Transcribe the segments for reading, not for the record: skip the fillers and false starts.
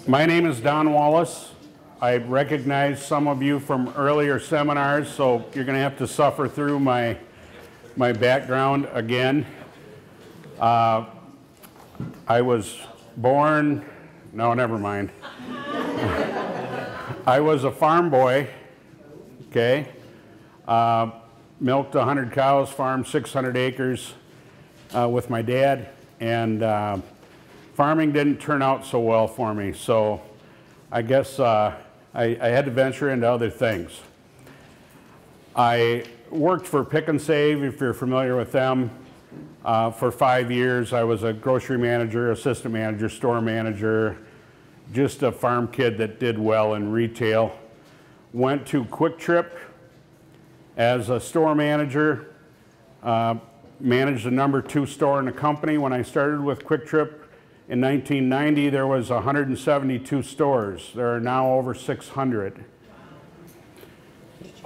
My name is Don Wallace. I recognize some of you from earlier seminars, so you're going to have to suffer through my background again. I was born, no, never mind. I was a farm boy, okay? Milked 100 cows, farmed 600 acres with my dad, and farming didn't turn out so well for me, so I guess I had to venture into other things. I worked for Pick and Save, if you're familiar with them, for 5 years. I was a grocery manager, assistant manager, store manager, just a farm kid that did well in retail. Went to Quick Trip as a store manager, managed the #2 store in the company. When I started with Quick Trip in 1990, there was 172 stores. There are now over 600.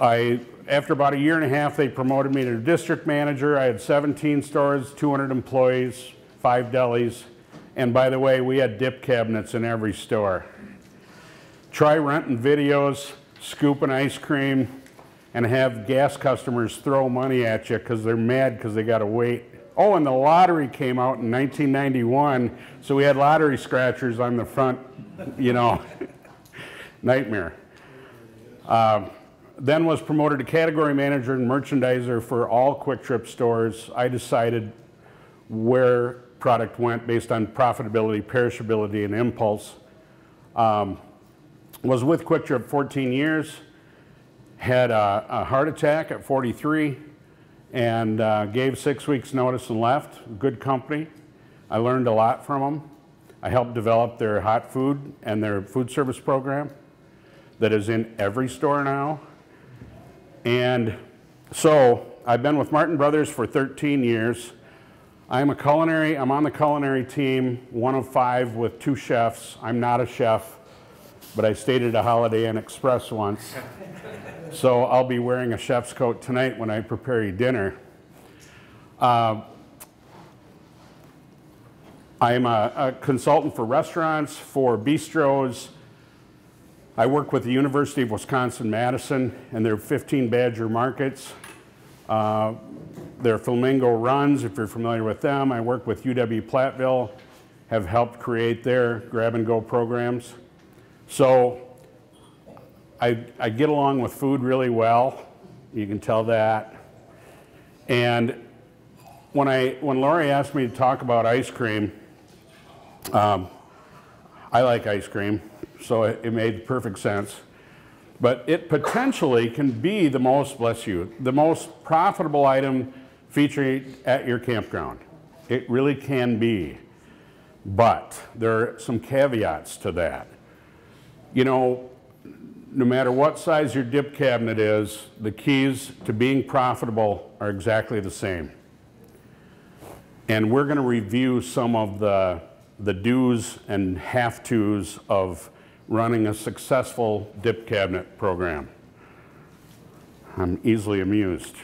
After about a year and a half, they promoted me to district manager. I had 17 stores, 200 employees, 5 delis, and by the way, we had dip cabinets in every store. Try renting videos, scooping ice cream, and have gas customers throw money at you because they're mad because they got to wait. Oh, and the lottery came out in 1991, so we had lottery scratchers on the front, you know, nightmare. Then was promoted to category manager and merchandiser for all Quick Trip stores. I decided where product went based on profitability, perishability, and impulse. Was with Quick Trip 14 years, had a heart attack at 43, and gave 6 weeks notice and left. Good company. I learned a lot from them. I helped develop their hot food and their food service program that is in every store now. And so I've been with Martin Brothers for 13 years. I'm on the culinary team, one of 5 with 2 chefs. I'm not a chef, but I stayed at a Holiday Inn Express once. So I'll be wearing a chef's coat tonight when I prepare you dinner. I'm a consultant for restaurants, for bistros. I work with the University of Wisconsin-Madison and their 15 Badger markets. Their Flamingo Runs, if you're familiar with them. I work with UW-Platteville, have helped create their grab-and-go programs. So I get along with food really well. You can tell that. And when Lori asked me to talk about ice cream, I like ice cream, so it made perfect sense. But it potentially can be the most, bless you, the most profitable item featured at your campground. It really can be. But there are some caveats to that. You know, no matter what size your dip cabinet is, the keys to being profitable are exactly the same. And we're going to review some of the do's and have-tos of running a successful dip cabinet program. I'm easily amused.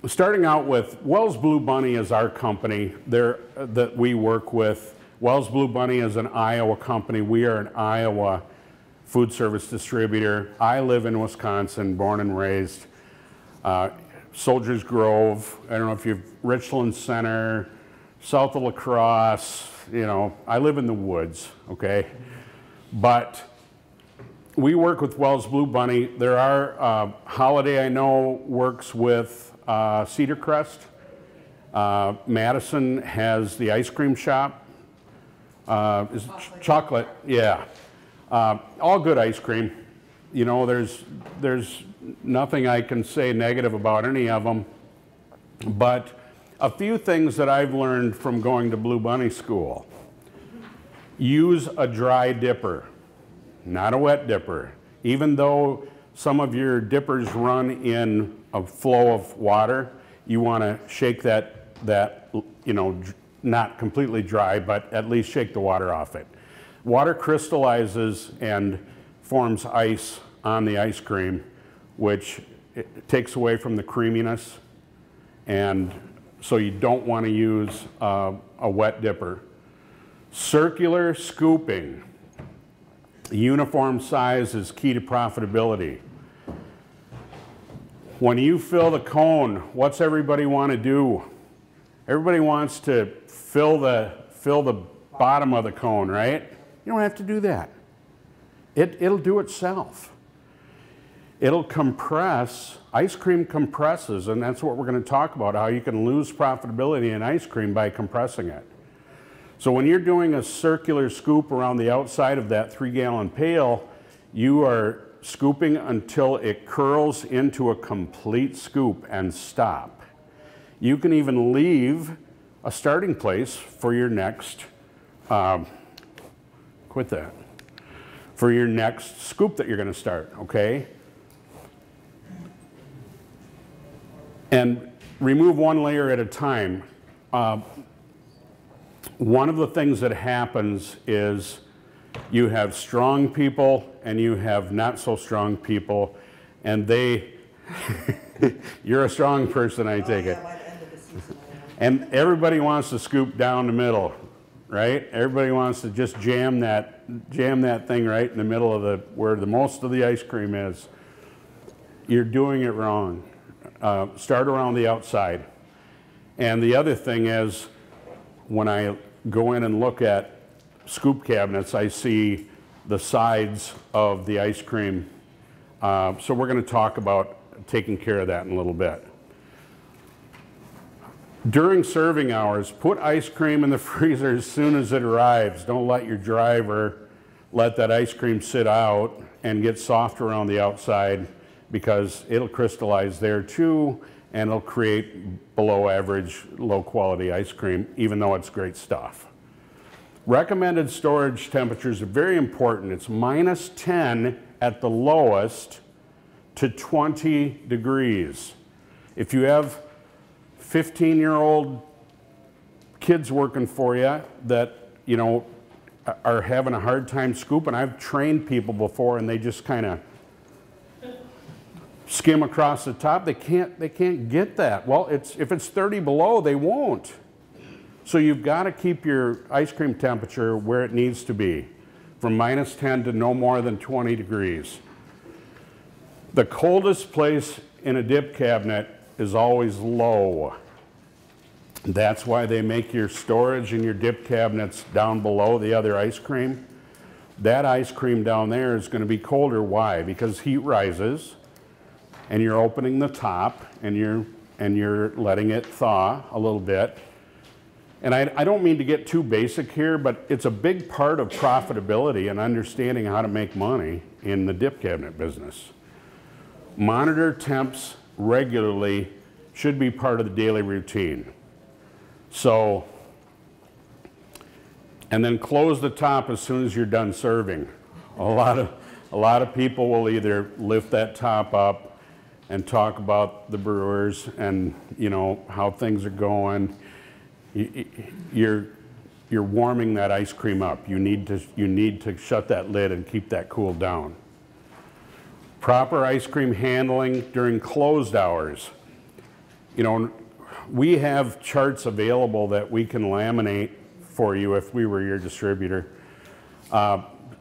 Starting out with Wells Blue Bunny is our company that we work with. Wells Blue Bunny is an Iowa company. We are an Iowa food service distributor. I live in Wisconsin, born and raised. Soldiers Grove, I don't know if you've, Richland Center, south of La Crosse, you know, I live in the woods, okay? But we work with Wells Blue Bunny. There are, Holiday I know works with Cedar Crest. Madison has the ice cream shop. Is chocolate, yeah. All good ice cream. You know, there's nothing I can say negative about any of them. But a few things that I've learned from going to Blue Bunny School. Use a dry dipper, not a wet dipper. Even though some of your dippers run in a flow of water, you want to shake that, you know, not completely dry, but at least shake the water off it. Water crystallizes and forms ice on the ice cream, which it takes away from the creaminess. And so you don't want to use a wet dipper. Circular scooping. Uniform size is key to profitability. When you fill the cone, what's everybody want to do? Everybody wants to fill the bottom of the cone, right? You don't have to do that. It'll do itself. It'll compress. Ice cream compresses, and that's what we're going to talk about, how you can lose profitability in ice cream by compressing it. So when you're doing a circular scoop around the outside of that 3-gallon pail, you are scooping until it curls into a complete scoop and stop. You can even leave a starting place for your next, for your next scoop that you're going to start, okay? And remove one layer at a time. One of the things that happens is you have strong people and you have not so strong people, and you're a strong person, I take it. And everybody wants to scoop down the middle, right? Everybody wants to just jam that thing right in the middle of where the most of the ice cream is. You're doing it wrong. Start around the outside. And the other thing is, when I go in and look at scoop cabinets, I see the sides of the ice cream. So we're going to talk about taking care of that in a little bit. During serving hours, put ice cream in the freezer as soon as it arrives. Don't let your driver let that ice cream sit out and get soft around the outside, because it'll crystallize there too, and it'll create below average, low quality ice cream, even though it's great stuff. Recommended storage temperatures are very important. It's -10 at the lowest to 20 degrees. If you have 15-year-old kids working for you that, you know, are having a hard time scooping, I've trained people before and they just kind of skim across the top. They can't get that. Well, if it's 30 below, they won't. So you've got to keep your ice cream temperature where it needs to be, from -10 to no more than 20 degrees. The coldest place in a dip cabinet is always low. That's why they make your storage and your dip cabinets down below the other ice cream. That ice cream down there is going to be colder. Why? Because heat rises, and you're opening the top, and you're letting it thaw a little bit. And I don't mean to get too basic here, but it's a big part of profitability and understanding how to make money in the dip cabinet business. Monitor temps regularly should be part of the daily routine. So, and then close the top as soon as you're done serving. A lot of people will either lift that top up and talk about the brewers and, you know, how things are going. You're warming that ice cream up. You need to shut that lid and keep that cooled down. Proper ice cream handling during closed hours. You know, we have charts available that we can laminate for you if we were your distributor.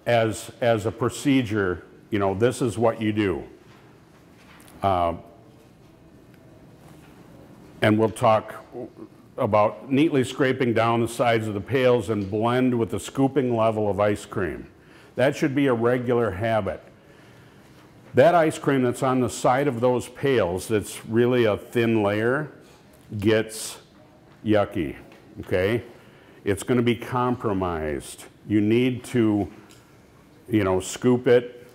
As a procedure, you know, this is what you do. And we'll talk about neatly scraping down the sides of the pails and blend with the scooping level of ice cream. That should be a regular habit. That ice cream that's on the side of those pails, that's really a thin layer, gets yucky, okay? It's going to be compromised. You need to, you know, scoop it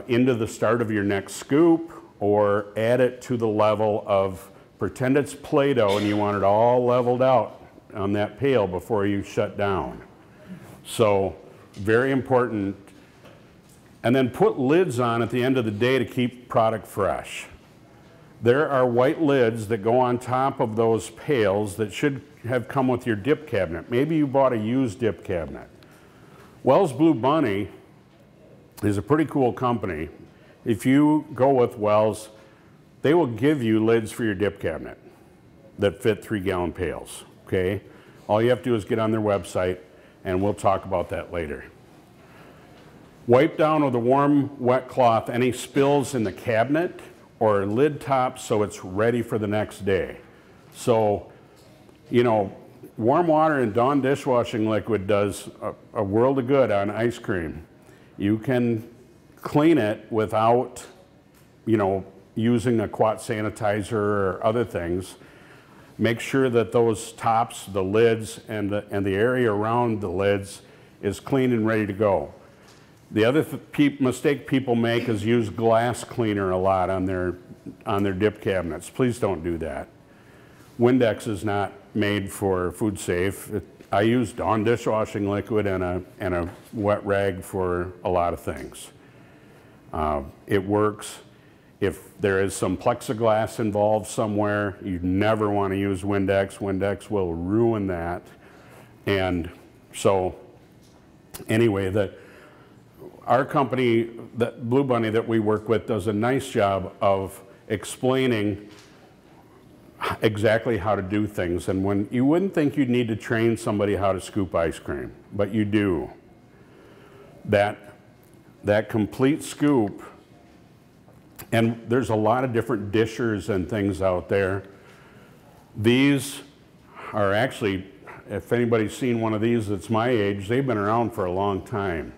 into the start of your next scoop, or add it to the level of, pretend it's Play-Doh and you want it all leveled out on that pail before you shut down. So, very important. And then put lids on at the end of the day to keep product fresh. There are white lids that go on top of those pails that should have come with your dip cabinet. Maybe you bought a used dip cabinet. Wells Blue Bunny is a pretty cool company. If you go with Wells, they will give you lids for your dip cabinet. that fit 3-gallon pails, okay? All you have to do is get on their website, and we'll talk about that later. Wipe down with a warm, wet cloth any spills in the cabinet or lid top so it's ready for the next day. So, you know, warm water and Dawn dishwashing liquid does a world of good on ice cream. You can clean it without, you know, using a quat sanitizer or other things. Make sure that those tops, the lids, and the area around the lids is clean and ready to go. The other mistake people make is use glass cleaner a lot on their dip cabinets. Please don't do that. Windex is not made for food safe. I use Dawn dishwashing liquid and a wet rag for a lot of things. It works. If there is some plexiglass involved somewhere, you never want to use Windex. Windex will ruin that. And so anyway, our company, that Blue Bunny that we work with, does a nice job of explaining exactly how to do things. And when you wouldn't think you'd need to train somebody how to scoop ice cream, but you do. That complete scoop, and there's a lot of different dishers and things out there. These are actually, if anybody's seen one of these that's my age, they've been around for a long time.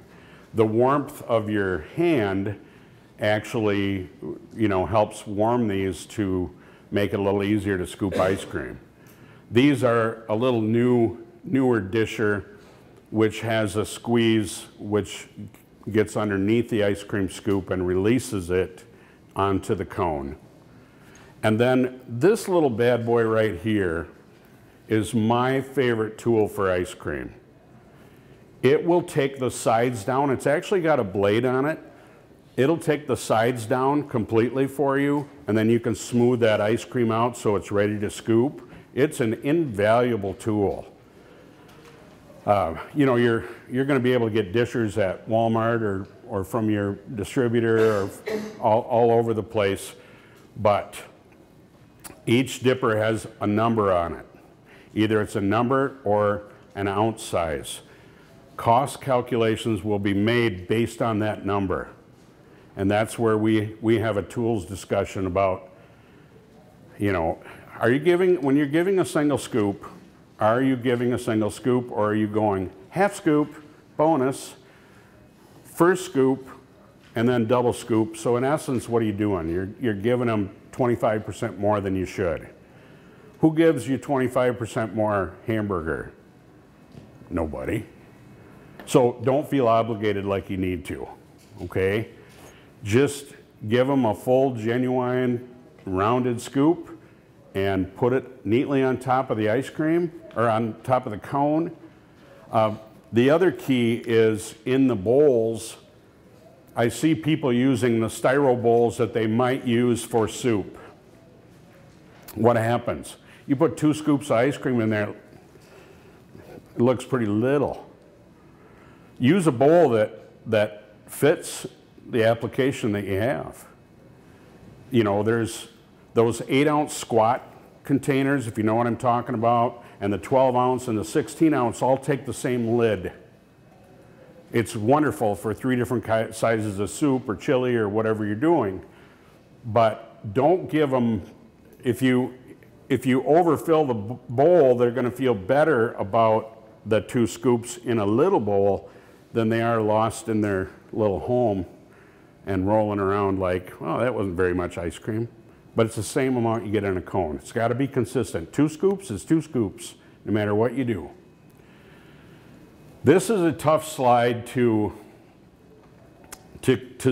The warmth of your hand actually, you know, helps warm these to make it a little easier to scoop ice cream. These are a little newer disher, which has a squeeze which gets underneath the ice cream scoop and releases it onto the cone. And then this little bad boy right here is my favorite tool for ice cream. It will take the sides down. It's actually got a blade on it. It'll take the sides down completely for you, and then you can smooth that ice cream out so it's ready to scoop. It's an invaluable tool. You know, you're going to be able to get dishers at Walmart or from your distributor or all over the place, but each dipper has a number on it. Either it's a number or an ounce size. Cost calculations will be made based on that number. And that's where we have a tools discussion about, you know, when you're giving a single scoop, are you giving a single scoop, or are you going half scoop, bonus, first scoop, and then double scoop? So in essence, what are you doing? You're giving them 25% more than you should. Who gives you 25% more hamburger? Nobody. So don't feel obligated like you need to, okay? Just give them a full, genuine, rounded scoop and put it neatly on top of the ice cream, or on top of the cone. The other key is in the bowls. I see people using the styro bowls that they might use for soup. What happens? You put 2 scoops of ice cream in there, it looks pretty little. Use a bowl that fits the application that you have. You know, there's those 8-ounce squat containers, if you know what I'm talking about, and the 12-ounce and the 16-ounce all take the same lid. It's wonderful for 3 different sizes of soup or chili or whatever you're doing, but don't give them, if you overfill the bowl, they're going to feel better about the 2 scoops in a little bowl than they are lost in their little home and rolling around like, oh, that wasn't very much ice cream. But it's the same amount you get in a cone. It's got to be consistent. 2 scoops is 2 scoops, no matter what you do. This is a tough slide to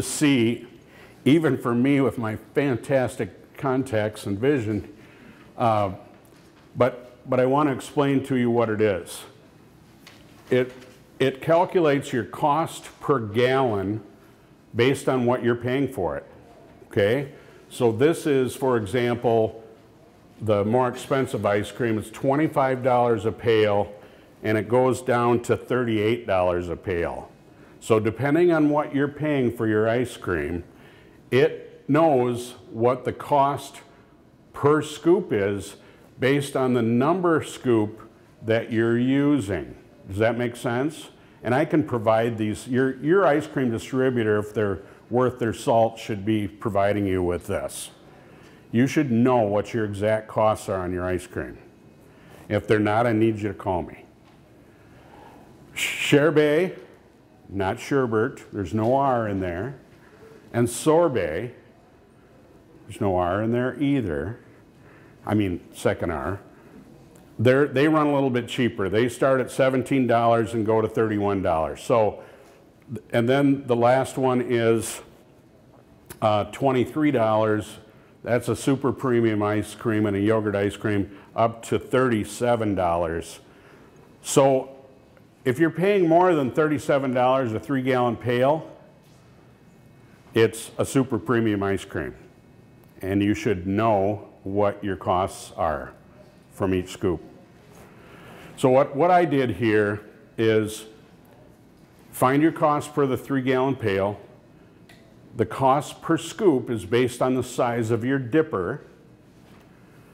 see, even for me with my fantastic contacts and vision. But I want to explain to you what it is. It calculates your cost per gallon based on what you're paying for it, okay? So this is, for example, the more expensive ice cream. It's $25 a pail, and it goes down to $38 a pail. So depending on what you're paying for your ice cream, it knows what the cost per scoop is based on the number scoop that you're using. Does that make sense? And I can provide these, your ice cream distributor, if they're worth their salt, should be providing you with this. You should know what your exact costs are on your ice cream. If they're not, I need you to call me. Sherbet, not sherbet, there's no R in there. And sorbet, there's no R in there either. I mean, second R. They run a little bit cheaper. They start at $17 and go to $31. So, and then the last one is $23. That's a super premium ice cream and a yogurt ice cream up to $37. So if you're paying more than $37 a 3-gallon pail, it's a super premium ice cream. And you should know what your costs are from each scoop. So what I did here is find your cost per the 3-gallon pail. The cost per scoop is based on the size of your dipper.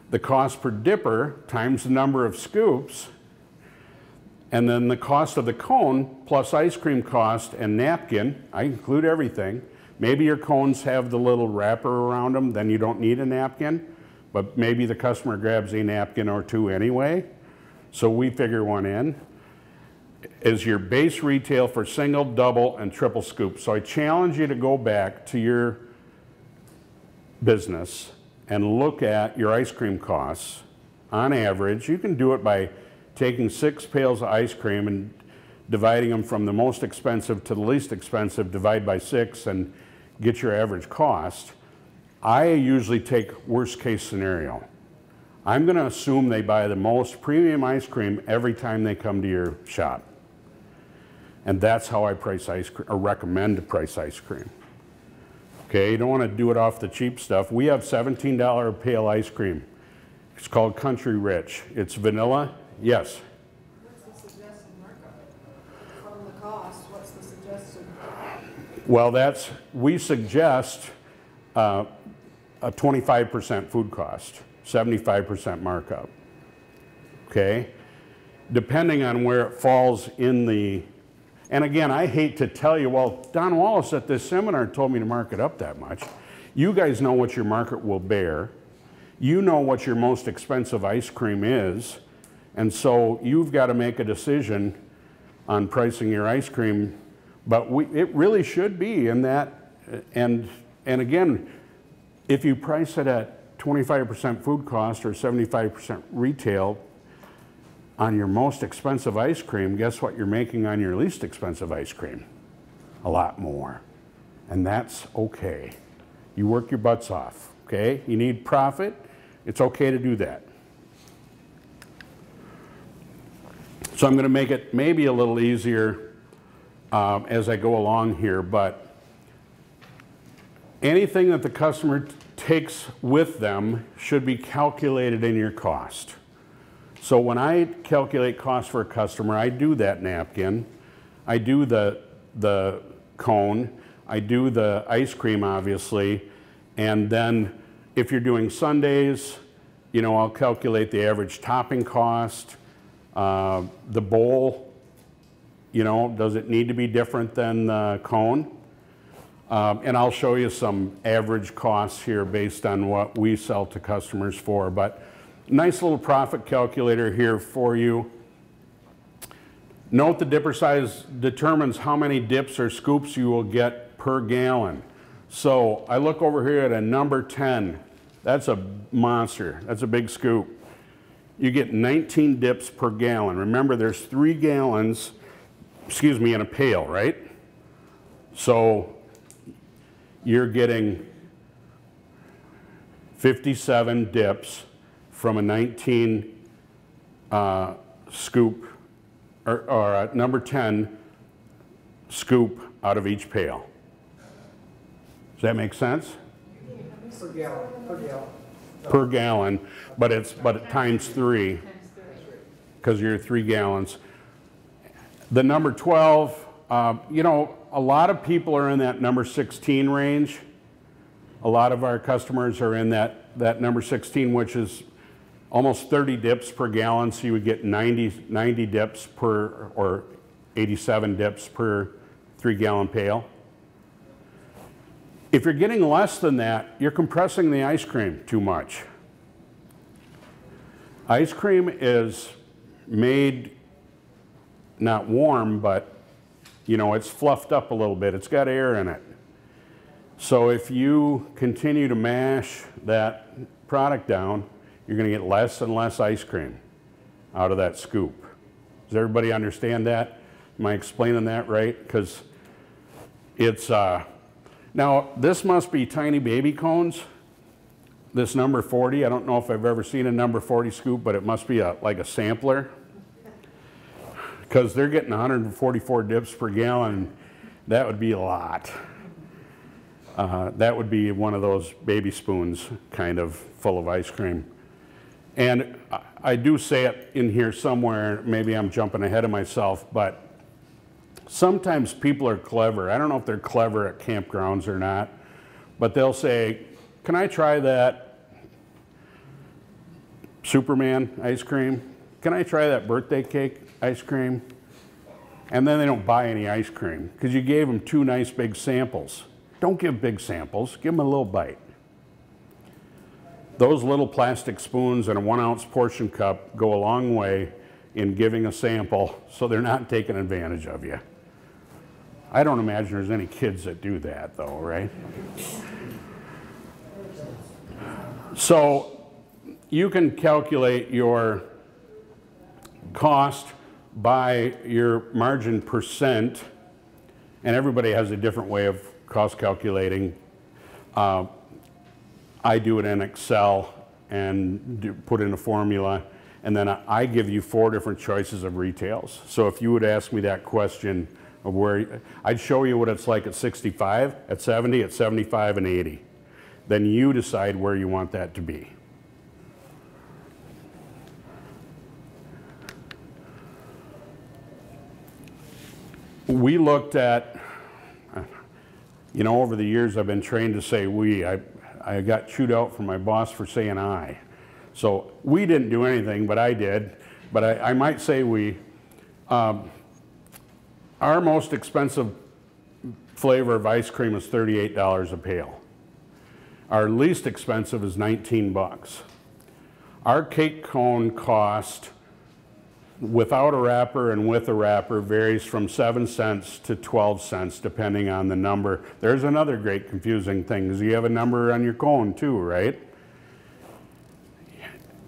The cost per dipper times the number of scoops, and then the cost of the cone plus ice cream cost and napkin. I include everything. Maybe your cones have the little wrapper around them, then you don't need a napkin, but maybe the customer grabs a napkin or two anyway. So we figure one in. Is your base retail for single, double, and triple scoops. So I challenge you to go back to your business and look at your ice cream costs on average. You can do it by taking 6 pails of ice cream and dividing them from the most expensive to the least expensive, divide by 6 and get your average cost. I usually take worst case scenario. I'm going to assume they buy the most premium ice cream every time they come to your shop. And that's how I price ice cream, or recommend to price ice cream. Okay, you don't want to do it off the cheap stuff. We have $17 a pail ice cream. It's called Country Rich. It's vanilla, yes. What's the suggested markup? From the cost, what's the suggested? Well, we suggest a 25% food cost, 75% markup. Okay, depending on where it falls in the. And again, I hate to tell you, well, Don Wallace at this seminar told me to mark it up that much. You guys know what your market will bear. You know what your most expensive ice cream is. And so you've got to make a decision on pricing your ice cream. But it really should be in that. And again, if you price it at 25% food cost or 75% retail, on your most expensive ice cream, guess what you're making on your least expensive ice cream? A lot more. And that's okay. You work your butts off, okay? You need profit, it's okay to do that. So I'm going to make it maybe a little easier as I go along here, but anything that the customer takes with them should be calculated in your cost. So when I calculate cost for a customer, I do that napkin, I do the cone, I do the ice cream obviously, and then if you're doing sundaes, you know, I'll calculate the average topping cost, the bowl, you know, does it need to be different than the cone? And I'll show you some average costs here based on what we sell to customers for, but nice little profit calculator here for you. Note the dipper size determines how many dips or scoops you will get per gallon. So I look over here at a number 10. That's a monster. That's a big scoop. You get 19 dips per gallon. Remember, there's 3 gallons, in a pail, right? So you're getting 57 dips from a 19 scoop, or a number 10 scoop out of each pail. Does that make sense? Per gallon. Per gallon, but it times 3, because you're 3 gallons. The number 12, you know, a lot of people are in that number 16 range. A lot of our customers are in that number 16, which is almost 30 dips per gallon, so you would get 90 dips per, or 87 dips per 3-gallon pail. If you're getting less than that, you're compressing the ice cream too much. Ice cream is made not warm, but you know, it's fluffed up a little bit. It's got air in it. So if you continue to mash that product down, you're going to get less and less ice cream out of that scoop. Does everybody understand that? Am I explaining that right? Because it's, now this must be tiny baby cones, this number 40. I don't know if I've ever seen a number 40 scoop, but it must be like a sampler. Because they're getting 144 dips per gallon, that would be a lot. That would be one of those baby spoons kind of full of ice cream. And I do say it in here somewhere, maybe I'm jumping ahead of myself, but sometimes people are clever. I don't know if they're clever at campgrounds or not, but they'll say, can I try that Superman ice cream? Can I try that birthday cake ice cream? And then they don't buy any ice cream because you gave them 2 nice big samples. Don't give big samples, give them a little bite. Those little plastic spoons and a 1-ounce portion cup go a long way in giving a sample so they're not taking advantage of you. I don't imagine there's any kids that do that though, right? So you can calculate your cost by your margin percent, and everybody has a different way of cost calculating. I do it in Excel and put in a formula, and then I give you 4 different choices of retails. So if you would ask me that question of where, I'd show you what it's like at 65, at 70, at 75, and 80. Then you decide where you want that to be. We looked at, you know, over the years I've been trained to say we. I got chewed out from my boss for saying I. So we didn't do anything, but I did. But I might say we. Our most expensive flavor of ice cream is $38 a pail. Our least expensive is 19 bucks. Our cake cone cost, without a wrapper and with a wrapper, varies from 7 cents to 12 cents depending on the number. There's another great confusing thing, is you have a number on your cone too, right?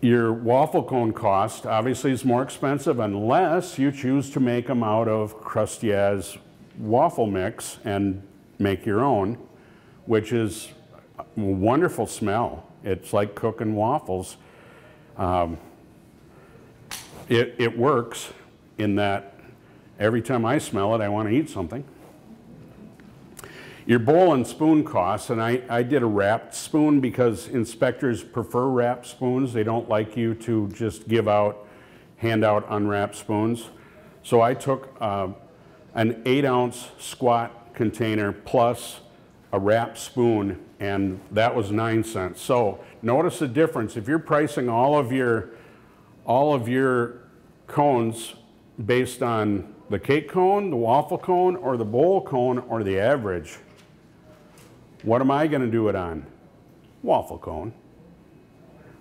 Your waffle cone cost obviously is more expensive unless you choose to make them out of Krusty-Az waffle mix and make your own, which is a wonderful smell. It's like cooking waffles. It works in that every time I smell it, I want to eat something. Your bowl and spoon costs, and I did a wrapped spoon because inspectors prefer wrapped spoons. They don't like you to just hand out unwrapped spoons. So I took an 8-ounce squat container plus a wrapped spoon, and that was 9 cents. So notice the difference. If you're pricing all of your cones based on the cake cone, the waffle cone, or the bowl cone, or the average, what am I going to do it on? Waffle cone.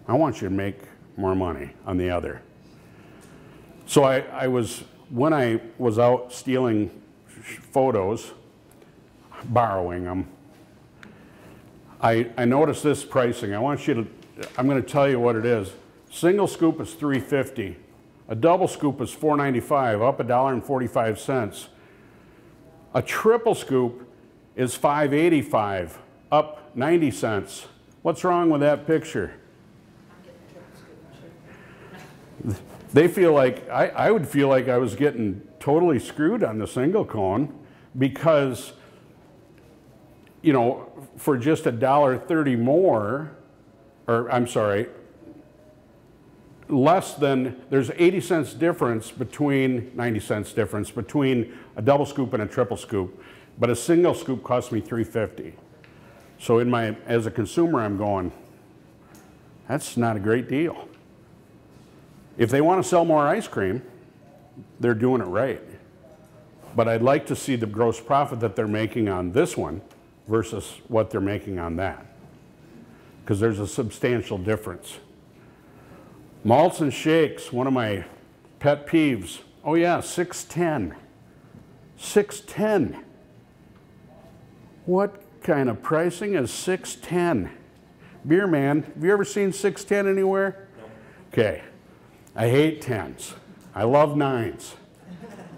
I want you to make more money on the other. So when I was out stealing photos, borrowing them, I noticed this pricing. I'm going to tell you what it is. Single scoop is $3.50. A double scoop is $4.95, up $1.45. A triple scoop is $5.85, up 90 cents. What's wrong with that picture? They feel like, I would feel like I was getting totally screwed on the single cone because, you know, for just $1.30 more, or I'm sorry, less than, there's 80 cents difference between, 90 cents difference between a double scoop and a triple scoop, but a single scoop cost me $3.50. So as a consumer, I'm going, that's not a great deal. If they want to sell more ice cream, they're doing it right. But I'd like to see the gross profit that they're making on this one versus what they're making on that, because there's a substantial difference. Malts and shakes, one of my pet peeves. Oh yeah, 610. 610. What kind of pricing is 610? Beer man, have you ever seen 610 anywhere? No. Okay. I hate 10s. I love 9s.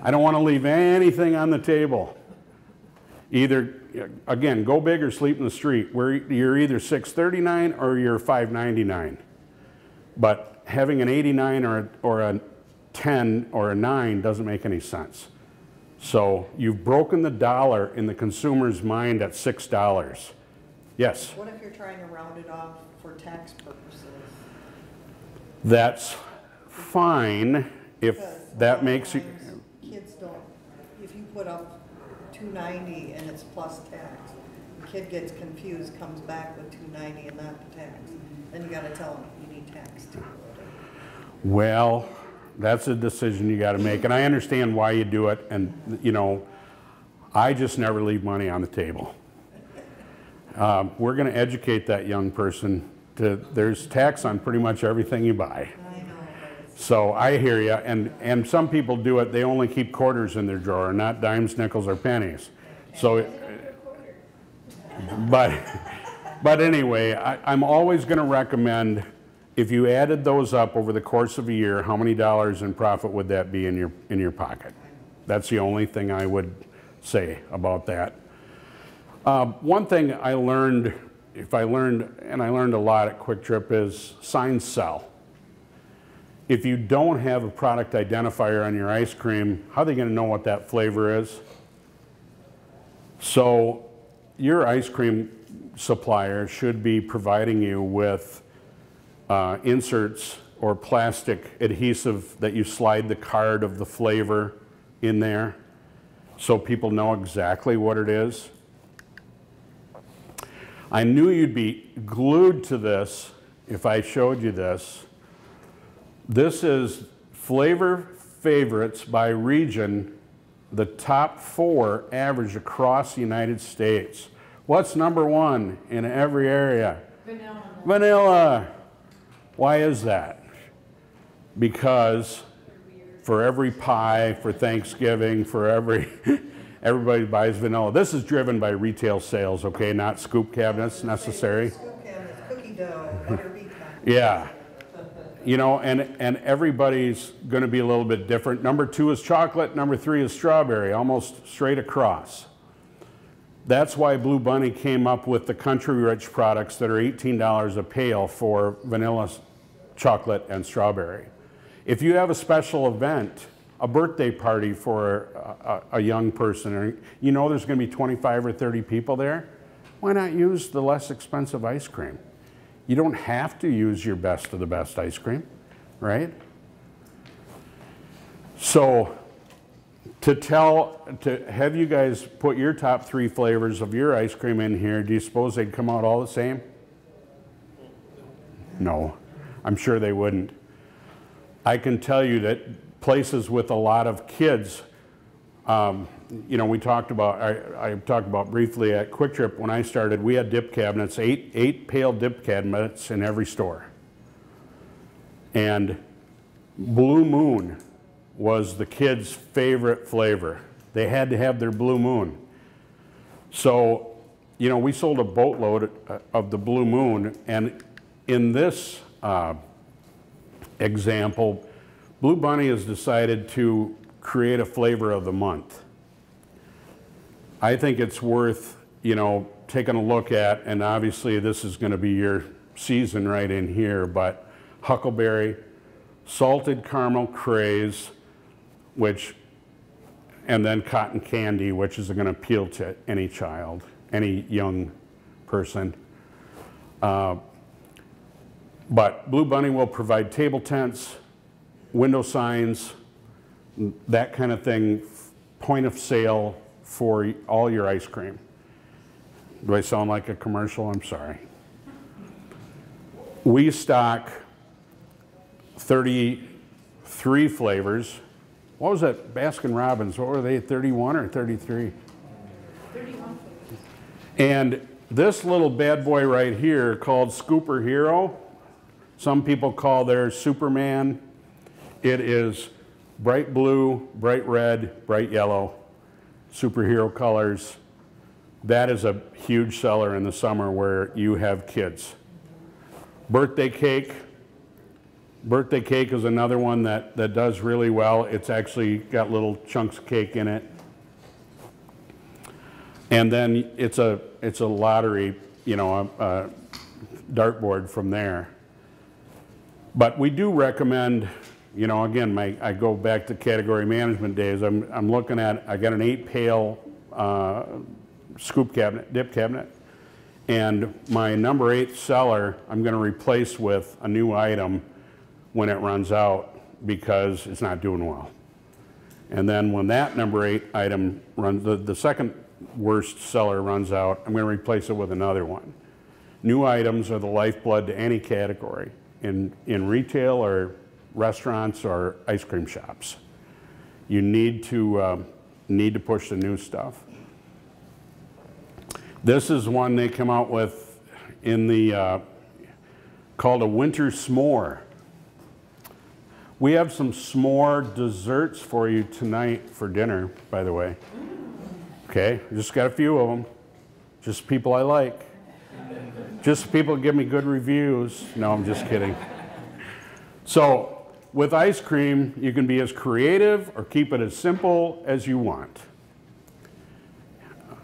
I don't want to leave anything on the table. Either, again, go big or sleep in the street, where you're either $6.39 or you're $5.99. But having an 89 or a 10 or a 9 doesn't make any sense. So you've broken the dollar in the consumer's mind at $6. Yes? What if you're trying to round it off for tax purposes? That's fine if that makes you... Kids don't, if you put up $2.90 and it's plus tax, the kid gets confused, comes back with $2.90 and not the tax. Then you gotta tell them you need tax too. Well, that's a decision you gotta make, and I understand why you do it, and you know, I just never leave money on the table. We're gonna educate that young person there's tax on pretty much everything you buy. I know. So I hear you, and some people do it, they only keep quarters in their drawer, not dimes, nickels, or pennies. So, but anyway, I'm always gonna recommend, if you added those up over the course of a year, how many dollars in profit would that be in your pocket? That's the only thing I would say about that. One thing I learned, and I learned a lot at Quick Trip, is signs sell. If you don't have a product identifier on your ice cream, how are they going to know what that flavor is? So your ice cream supplier should be providing you with inserts or plastic adhesive that you slide the card of the flavor in there so people know exactly what it is. I knew you'd be glued to this if I showed you this. This is flavor favorites by region, the top 4 average across the United States. What's number 1 in every area? Vanilla. Vanilla. Why is that? Because for every pie, for Thanksgiving, for everybody buys vanilla. This is driven by retail sales, okay, not scoop cabinets necessary. Scoop cabinets, cookie dough, butter pecan. Yeah. You know, and everybody's going to be a little bit different. Number 2 is chocolate. Number 3 is strawberry, almost straight across. That's why Blue Bunny came up with the Country Rich products that are $18 a pail for vanilla, chocolate, and strawberry. If you have a special event, a birthday party for a young person, or you know there's going to be 25 or 30 people there, why not use the less expensive ice cream? You don't have to use your best of the best ice cream, right? So to have you guys put your top 3 flavors of your ice cream in here, do you suppose they'd come out all the same? No, I'm sure they wouldn't. I can tell you that places with a lot of kids, you know, we talked about, I talked about briefly at Quick Trip when I started, we had dip cabinets, eight pail dip cabinets in every store. And Blue Moon was the kids' favorite flavor. They had to have their Blue Moon. So, you know, we sold a boatload of the Blue Moon, and in this example, Blue Bunny has decided to create a flavor of the month. I think it's worth, you know, taking a look at, and obviously this is going to be your season right in here, but Huckleberry, Salted Caramel Craze, and then Cotton Candy, which is going to appeal to any child, any young person. But Blue Bunny will provide table tents, window signs, that kind of thing, point of sale for all your ice cream. Do I sound like a commercial? I'm sorry. We stock 30 3 flavors. What was that, Baskin Robbins? What were they, 31 or 33? 31. And this little bad boy right here called Scooper Hero, some people call theirs Superman. It is bright blue, bright red, bright yellow, superhero colors. That is a huge seller in the summer where you have kids. Birthday cake. Birthday cake is another one that does really well. It's actually got little chunks of cake in it. And then it's a lottery, you know, a dartboard from there. But we do recommend, you know, again, I go back to category management days. I'm looking at, I got an 8-pail scoop cabinet, dip cabinet, and my number 8 seller I'm going to replace with a new item when it runs out because it's not doing well. And then when that number 8 item runs, the second worst seller runs out, I'm going to replace it with another one. New items are the lifeblood to any category in retail or restaurants or ice cream shops. You need to push the new stuff. This is one they come out with in the called a winter s'more. We have some s'more desserts for you tonight for dinner, by the way. Okay, just got a few of them. Just people I like. Just people give me good reviews. No, I'm just kidding. So, with ice cream, you can be as creative or keep it as simple as you want.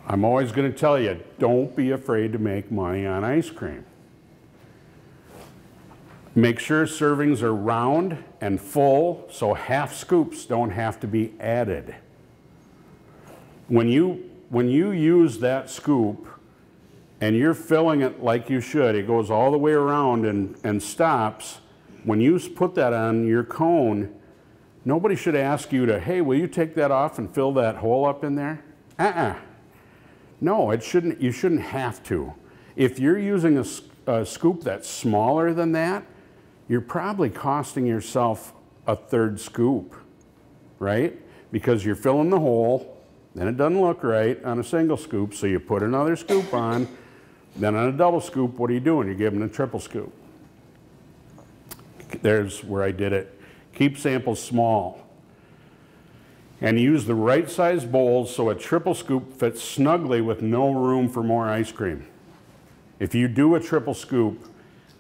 I'm always going to tell you, don't be afraid to make money on ice cream. Make sure servings are round and full, so half scoops don't have to be added. When you use that scoop and you're filling it like you should, it goes all the way around and stops. When you put that on your cone, nobody should ask you to, hey, will you take that off and fill that hole up in there? No, you shouldn't have to. If you're using a scoop that's smaller than that, you're probably costing yourself a 1/3 scoop, right? Because you're filling the hole, then it doesn't look right on a single scoop, so you put another scoop on, then on a double scoop, what are you doing? You're giving a triple scoop. There's where I did it. Keep samples small. And use the right size bowls so a triple scoop fits snugly with no room for more ice cream. If you do a triple scoop,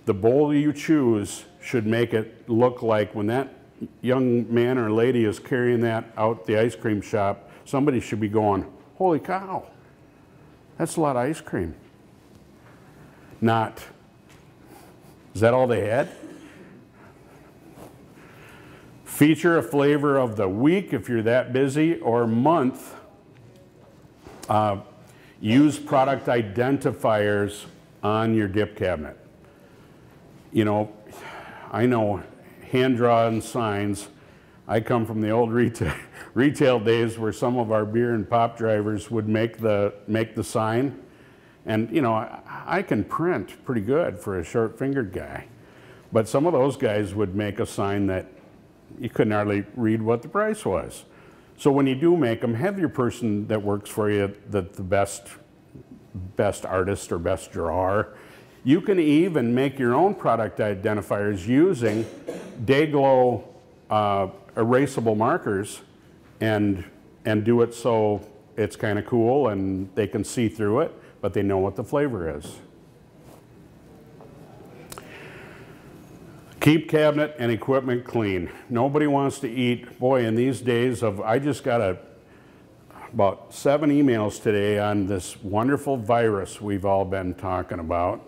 the bowl you choose should make it look like when that young man or lady is carrying that out the ice cream shop, somebody should be going, holy cow, that's a lot of ice cream. Not, is that all they had? Feature a flavor of the week if you're that busy, or month. Use product identifiers on your dip cabinet. You know, I know hand-drawn signs. I come from the old retail days where some of our beer and pop drivers would make the sign. And you know, I can print pretty good for a short-fingered guy. But some of those guys would make a sign that you couldn't hardly read what the price was. So when you do make them, have your person that works for you, the best artist or best drawer. You can even make your own product identifiers using Day-Glo erasable markers and do it so it's kind of cool and they can see through it, but they know what the flavor is. Keep cabinet and equipment clean. Nobody wants to eat, boy, in these days of, I just got about 7 emails today on this wonderful virus we've all been talking about.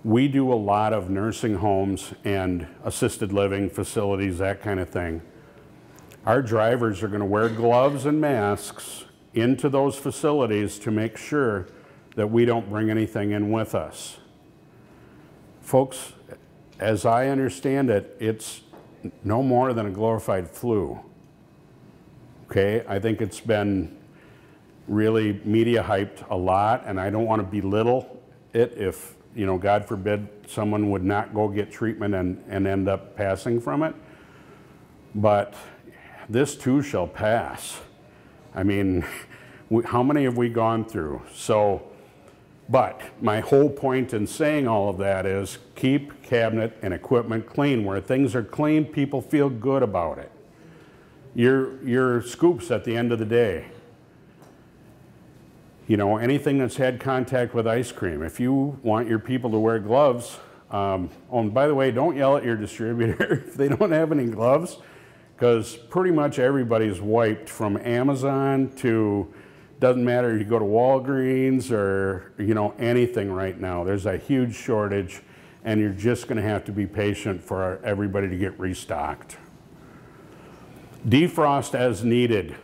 We do a lot of nursing homes and assisted living facilities, that kind of thing. Our drivers are going to wear gloves and masks into those facilities to make sure that we don't bring anything in with us. Folks, as I understand it, it's no more than a glorified flu. Okay, I think it's been really media hyped a lot, and I don't want to belittle it if, you know, God forbid someone would not go get treatment and end up passing from it. But this too shall pass. I mean, how many have we gone through? So, but my whole point in saying all of that is keep cabinet and equipment clean. Where things are clean, people feel good about it. Your scoops at the end of the day. You know, anything that's had contact with ice cream. If you want your people to wear gloves, oh, and by the way, don't yell at your distributor if they don't have any gloves, because pretty much everybody's wiped from Amazon to, doesn't matter if you go to Walgreens or, you know, anything right now. There's a huge shortage, and you're just going to have to be patient for everybody to get restocked. Defrost as needed.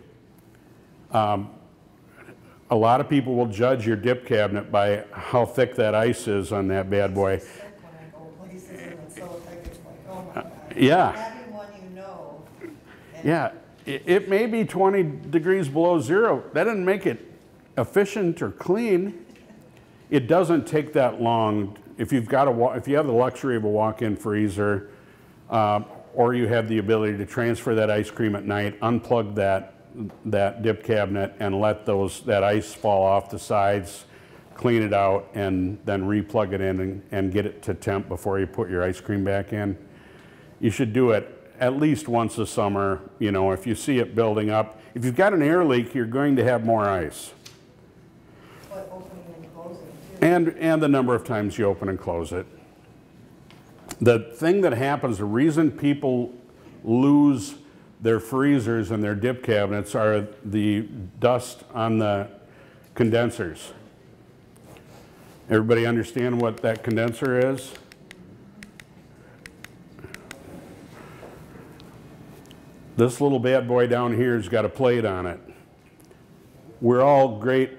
A lot of people will judge your dip cabinet by how thick that ice is on that bad boy. When I go places and it's so thick, it's like, oh my God. Yeah. Having one you know. and Yeah, it may be 20 degrees below zero. That doesn't make it efficient or clean. It doesn't take that long. If you've got if you have the luxury of a walk-in freezer, or you have the ability to transfer that ice cream at night, unplug that dip cabinet and let that ice fall off the sides, clean it out, and then replug it in and get it to temp before you put your ice cream back in. You should do it at least once a summer. You know, if you see it building up. If you've got an air leak, you're going to have more ice. But opening and closing too. And the number of times you open and close it. The thing that happens, the reason people lose their freezers and their dip cabinets are the dust on the condensers. Everybody understand what that condenser is? This little bad boy down here has got a plate on it. We're all great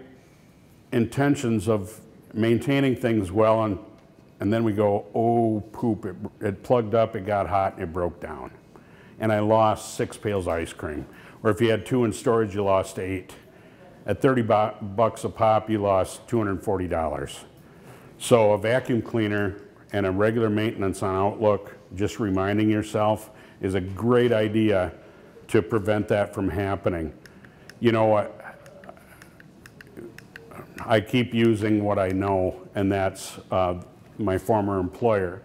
intentions of maintaining things well, and then we go, oh poop, it plugged up, it got hot, and it broke down. And I lost 6 pails of ice cream. Or if you had 2 in storage, you lost 8. At 30 bucks a pop, you lost $240. So a vacuum cleaner and a regular maintenance on Outlook, just reminding yourself, is a great idea to prevent that from happening. You know what? I keep using what I know, and that's my former employer.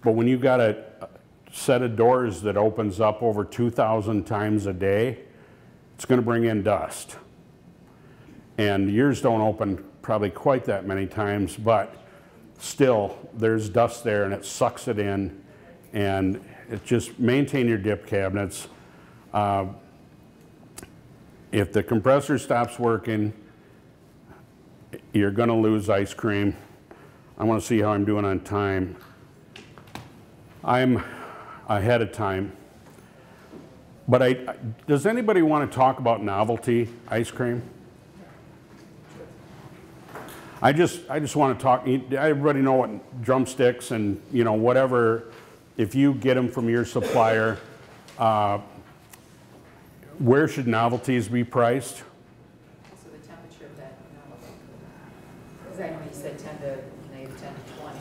But when you've got a set of doors that opens up over 2,000 times a day, it's going to bring in dust. And yours don't open probably quite that many times, but still there's dust there and it sucks it in, and it just maintain your dip cabinets. If the compressor stops working, you're going to lose ice cream. I want to see how I'm doing on time. I'm ahead of time. But does anybody want to talk about novelty ice cream? I just want to talk, everybody know what drumsticks and, you know, whatever, if you get them from your supplier, where should novelties be priced? So the temperature of that novelty. Because I know you said 10 to 20.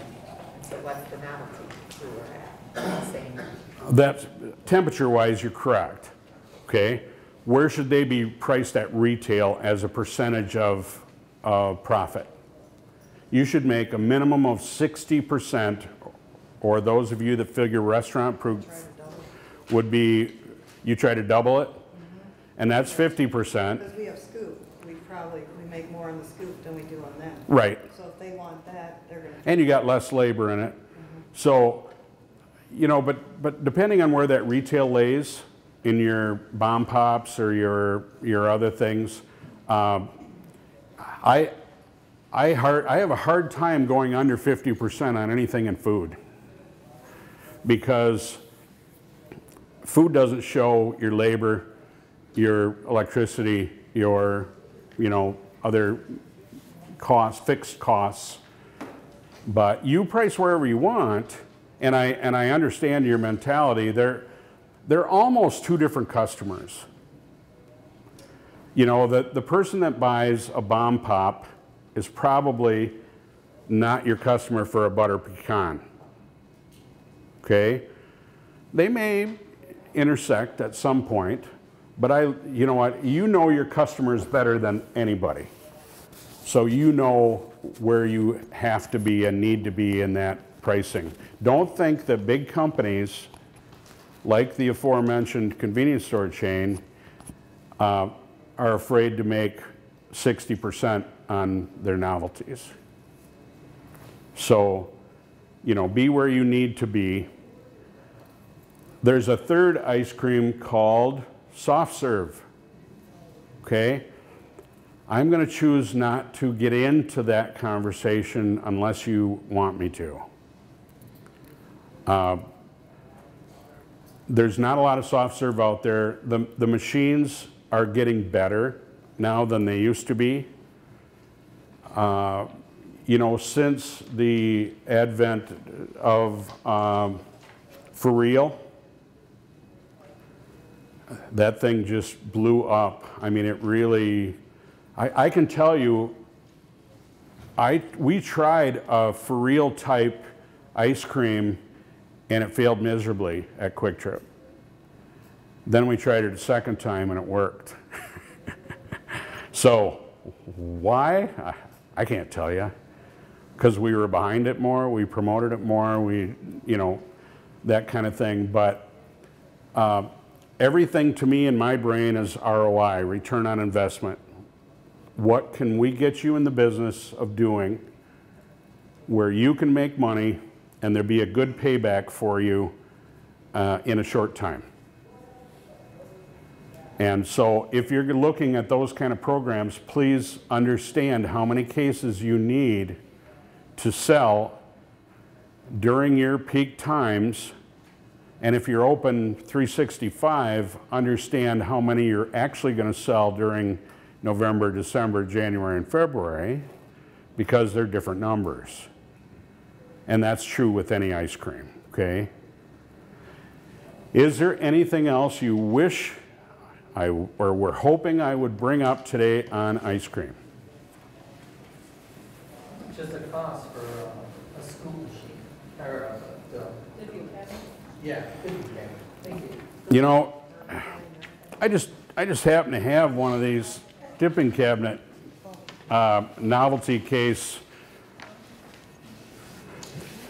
So what's the novelty we were at? Saying. That's temperature-wise, you're correct. Okay, where should they be priced at retail as a percentage of profit? You should make a minimum of 60%, or those of you that figure restaurant proof would be, you try to double it, and that's 50%. Because we have scoop, we make more on the scoop than we do on that. Right. So if they want that, they're going to. And you got less labor in it. So, you know, but depending on where that retail lays in your bomb pops or your other things, I have a hard time going under 50% on anything in food, because food doesn't show your labor, your electricity, your, you know, other costs, fixed costs. But you price wherever you want, and I understand your mentality. They're almost two different customers. You know, the person that buys a bomb pop is probably not your customer for a butter pecan. Okay? They may intersect at some point, but you know what, you know your customers better than anybody. So you know where you have to be and need to be in that pricing. Don't think that big companies like the aforementioned convenience store chain are afraid to make 60% on their novelties. So, you know, be where you need to be. There's a third ice cream called soft serve, okay? I'm going to choose not to get into that conversation unless you want me to. There's not a lot of soft serve out there. The machines are getting better now than they used to be. You know, since the advent of For Real, that thing just blew up. I mean, it really, I can tell you, we tried a For Real type ice cream and it failed miserably at Quick Trip. Then we tried it a second time and it worked. So why? I can't tell you. Because we were behind it more, we promoted it more, you know, that kind of thing. But everything to me in my brain is ROI, return on investment. What can we get you in the business of doing where you can make money and there'll be a good payback for you in a short time? And so if you're looking at those kind of programs, please understand how many cases you need to sell during your peak times. And if you're open 365, understand how many you're actually going to sell during November, December, January, and February, because they're different numbers. And that's true with any ice cream, okay? Is there anything else you wish or were hoping I would bring up today on ice cream? Just a cost for a scoop machine, or yeah, thank you. You know, I just happen to have one of these dipping cabinet novelty case.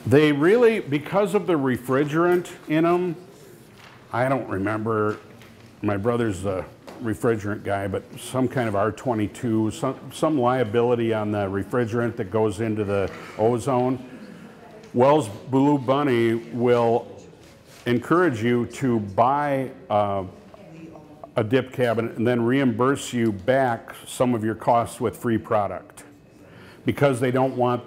They really, because of the refrigerant in them, I don't remember, my brother's a refrigerant guy, but some kind of R22, some liability on the refrigerant that goes into the ozone. Wells Blue Bunny will encourage you to buy a dip cabinet and then reimburse you back some of your costs with free product, because they don't want,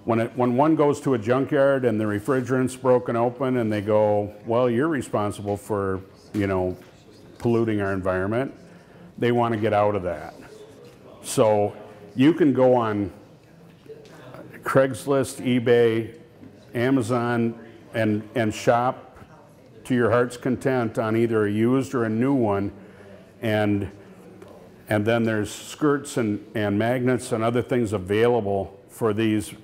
when one goes to a junkyard and the refrigerant's broken open and they go, well, you're responsible for, you know, polluting our environment, they want to get out of that. So you can go on Craigslist, eBay, Amazon, and shop to your heart's content on either a used or a new one, and then there's skirts and magnets and other things available for these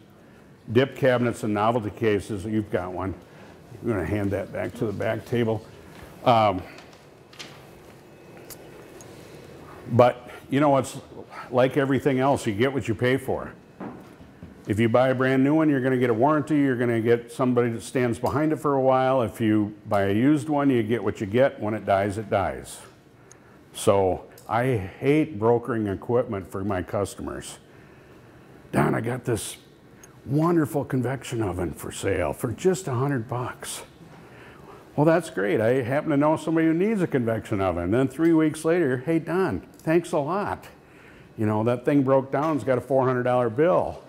dip cabinets and novelty cases. You've got one. I'm going to hand that back to the back table. But you know, it's like everything else, you get what you pay for. If you buy a brand new one, you're going to get a warranty, you're going to get somebody that stands behind it for a while. If you buy a used one, you get what you get. When it dies, it dies. So I hate brokering equipment for my customers. Don, I got this wonderful convection oven for sale for just $100. Well, that's great. I happen to know somebody who needs a convection oven. And then 3 weeks later, hey, Don, thanks a lot. You know, that thing broke down, it's got a $400 bill.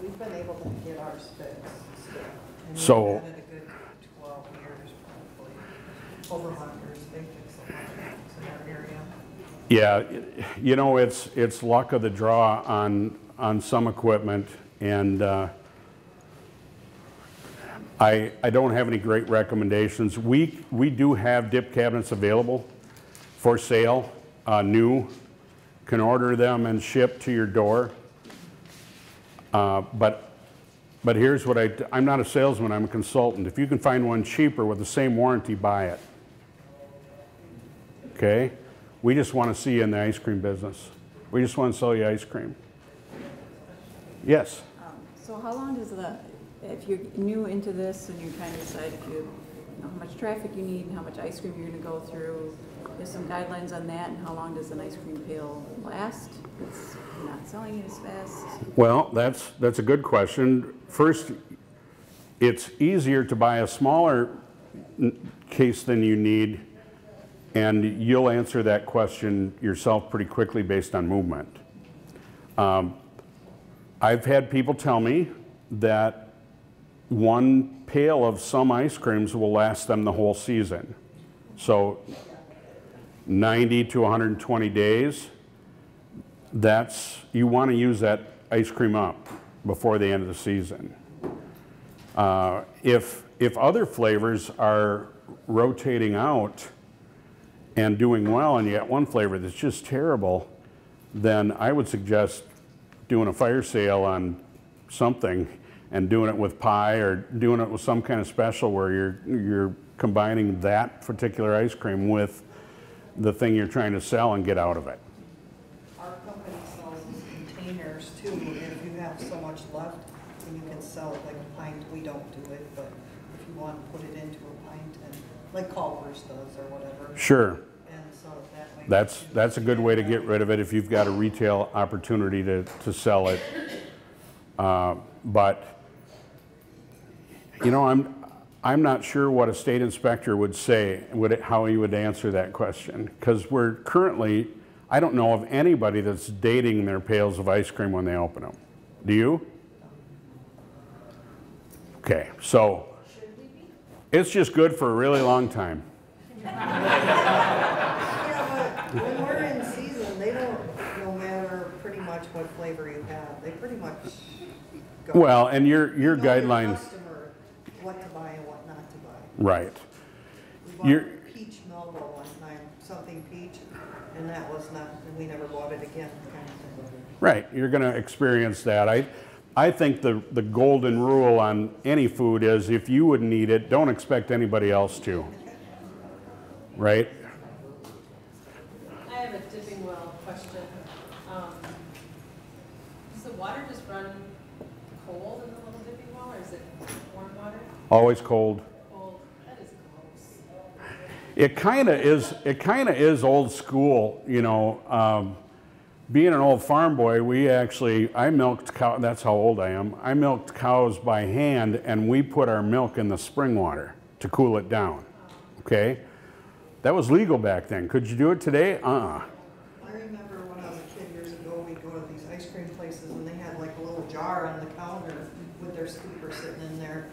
We've been able to get ours fixed still. And So, we've had it a good 12 years, probably. Over 100 years, they fix a lot of things in our area. yeah, you know, it's luck of the draw on some equipment, and I don't have any great recommendations. We do have dip cabinets available for sale, new. Can order them and ship to your door. But But here's what I'm not a salesman, I'm a consultant. If you can find one cheaper with the same warranty, buy it. Okay? We just want to see you in the ice cream business. We just want to sell you ice cream. Yes? So how long does if you're new into this and you're trying to decide if you know how much traffic you need and how much ice cream you're going to go through, there's some guidelines on that, and how long does an ice cream pail last? It's not selling it as fast. Well, that's a good question. First, it's easier to buy a smaller case than you need, and you'll answer that question yourself pretty quickly based on movement. I've had people tell me that one pail of some ice creams will last them the whole season. So 90 to 120 days, you want to use that ice cream up before the end of the season. If other flavors are rotating out and doing well, and you got one flavor that's just terrible, then I would suggest doing a fire sale on something and doing it with pie or doing it with some kind of special where you're combining that particular ice cream with the thing you're trying to sell and get out of it. Our company sells these containers too, if you have so much left, then you can sell it like a pint. We don't do it, but if you want to put it into a pint, and like Culver's does or whatever. Sure. And so that way. That's a good way to get rid of it if you've got a retail opportunity to sell it. But, you know, I'm not sure what a state inspector would say, how he would answer that question. Because we're currently, I don't know of anybody that's dating their pails of ice cream when they open them. Do you? Okay, so it's just good for a really long time. Yeah, but when we're in season, they don't, no matter pretty much what flavor you have, they pretty much go. Well, and your You know guideline, customer what to buy and what not to buy. right. We Your- bought peach Melba one time, something peach, and that was not, and we never bought it again, kind of thing. Right, you're going to experience that. I think the golden rule on any food is if you wouldn't eat it, don't expect anybody else to. Right? I have a dipping well question. Does the water just run cold in the little dipping well, or is it warm water? Always cold. Cold. That is gross. It kind of is old school, you know. Being an old farm boy, I milked cow. That's how old I am. I milked cows by hand, and we put our milk in the spring water to cool it down. Okay, that was legal back then. Could you do it today? I remember when I was a kid years ago, we'd go to these ice cream places and they had like a little jar on the counter with their scooper sitting in there.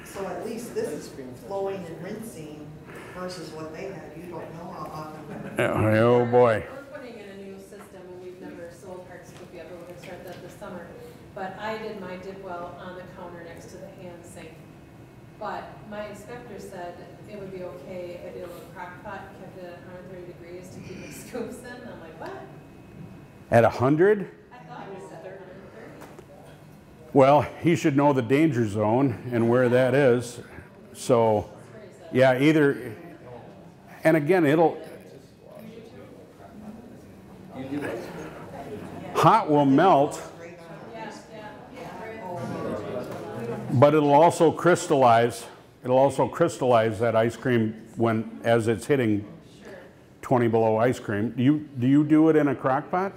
So at least this is flowing and rinsing versus what they had. You don't know how often. Oh boy. We're putting in a new system, and we've never sold hard scoop yet, but we're gonna start that this summer. But I did my dip well on the counter next to the hand sink. But my inspector said it would be okay if I did a little crock pot, kept it at 130 degrees to keep my scoops in. I'm like, what? At 100? I thought it was at 130. Well, he should know the danger zone and where that is. So, yeah, either, and again, hot will melt, but it'll also crystallize. It'll also crystallize that ice cream as it's hitting 20 below ice cream. Do you do it in a crock pot?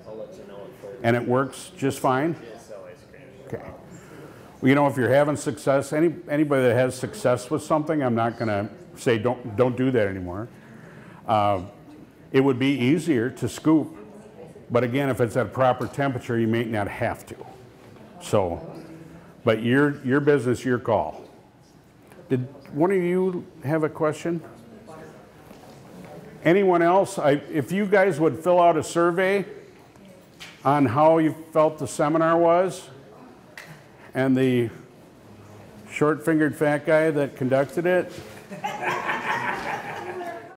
I'll let you know it first. And it works just fine? Sell ice cream. Okay. Well, you know, if you're having success, anybody that has success with something, I'm not going to say don't do that anymore. It would be easier to scoop, but again, if it's at a proper temperature, you may not have to. So, but your business, your call. Did one of you have a question? Anyone else? If you guys would fill out a survey on how you felt the seminar was, and the short-fingered fat guy that conducted it,